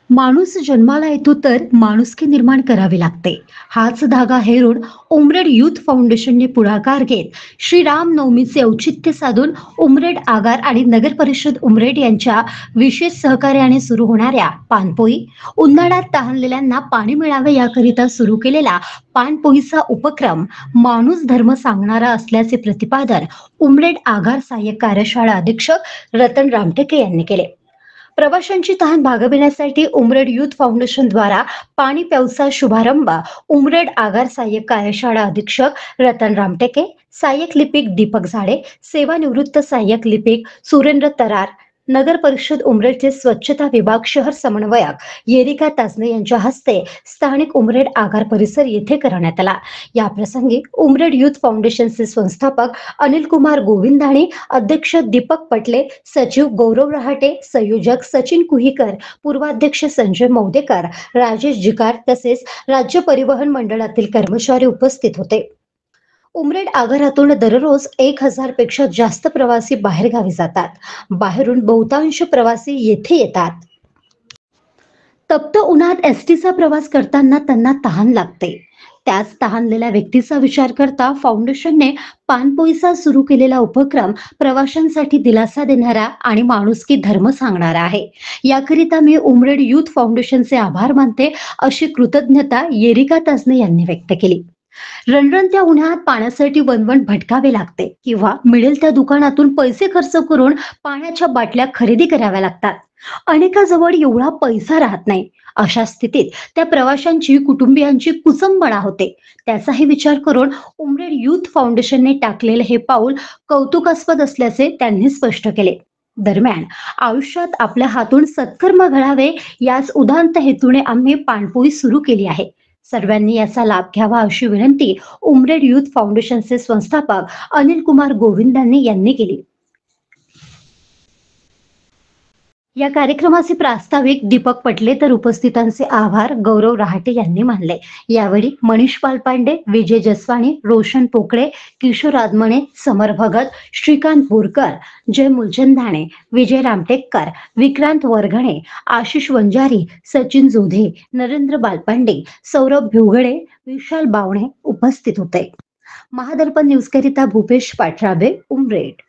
माणूस जन्माला येतो तर माणुसकी निर्माण करावी लागते. हाच धागा हेरून उमरेड यूथ फाउंडेशनने पुढाकार घेत श्रीराम नवमीचे औचित्य साधून उमरेड आगार आणि नगर परिषद उमरेड यांच्या विशेष सहकार्याने सुरू होणाऱ्या पानपोई, उन्हाळ्यात तहानलेल्यांना पाणी मिळावे याकरिता सुरू केलेला पानपोईचा उपक्रम माणूस धर्म सांगणारा असल्याचे प्रतिपादन उमरेड आगार सहाय्यक कार्यशाळा अधीक्षक रतन रामटेके यांनी केले. प्रवाशांची तहान भागविण्यासाठी उमरेड यूथ फाउंडेशन द्वारा पाणी प्याऊचा शुभारंभ उमरेड आगार सहाय्यक कार्यशाळा अधीक्षक रतन रामटेके, सहाय्यक लिपिक दीपक झाडे, सेवानिवृत्त सहाय्यक लिपिक सुरेंद्र तरार, नगर परिषद उमरेडचे स्वच्छता विभाग शहर समन्वयक येरिका ताजने यांच्या हस्ते स्थानिक उमरेड आगार परिसर येथे करण्यात आला. या प्रसंगी उमरेड यूथ फाउंडेशनचे संस्थापक अनिल कुमार गोविंदाणी, अध्यक्ष दीपक पटले, सचिव गौरव रहाटे, संयोजक सचिन कुहीकर, पूर्वाध्यक्ष संजय मौदेकर, राजेश जिकार तसेच राज्य परिवहन मंडळातील कर्मचारी उपस्थित होते. उमरेड आगारातून दररोज 1000 पेक्षा जास्त प्रवासी बाहेरगावी जातात. बाहेरून बहुतांश प्रवासी येथे येतात. तप्त उन्हात एसटीचा प्रवास करताना त्यांना तहान लागते. त्याच तहानलेल्या व्यक्तीचा विचार करता फाउंडेशनने पानपोईचा सुरू केलेला उपक्रम प्रवाशांसाठी दिलासा देणारा आणि माणुसकी धर्म सांगणारा आहे. याकरिता मी उमरेड यूथ फाउंडेशनचे आभार मानते, अशी कृतज्ञता येरिका ताजने यांनी व्यक्त केली. रणरणत्या उन्हात पाण्यासाठी वणवण भटकावे लागते किंवा मिळेल त्या दुकानातून पैसे खर्च करून पाण्याच्या बाटल्या खरेदी कराव्या लागतात. अनेकाजवळ एवढा पैसा राहत नाही. अशा स्थितीत त्या प्रवाशांची कुटुंबियांची कुचंबणा होते. त्याचाही विचार करून उमरेड यूथ फाउंडेशनने टाकलेले हे पाऊल कौतुकास्पद असल्याचे त्यांनी स्पष्ट केले. दरम्यान आयुष्यात आपल्या हातून सत्कर्म घडावे याच उदात्त हेतूने आम्ही पाणपोई सुरू केली आहे. सर्वांनी याचा लाभ घ्यावा अशी विनंती उमरेड यूथ फाउंडेशनचे संस्थापक अनिल कुमार गोविंदांनी यांनी केली. या कार्यक्रमाचे प्रास्ताविक दीपक पटले तर उपस्थितांचे आभार गौरव रहाटे यांनी मानले. यावेळी मनीष पालपांडे, विजय जसवाणी, रोशन पोकळे, किशोर आदमणे, समर भगत, श्रीकांत बोरकर, जय मुलचंदाणे, विजय रामटेककर, विक्रांत वरघणे, आशिष वंजारी, सचिन जोधे, नरेंद्र बालपांडे, सौरभ भिवगडे, विशाल बावणे उपस्थित होते. महादर्पण न्यूज करिता भूपेश पाठराबे, उमरेड.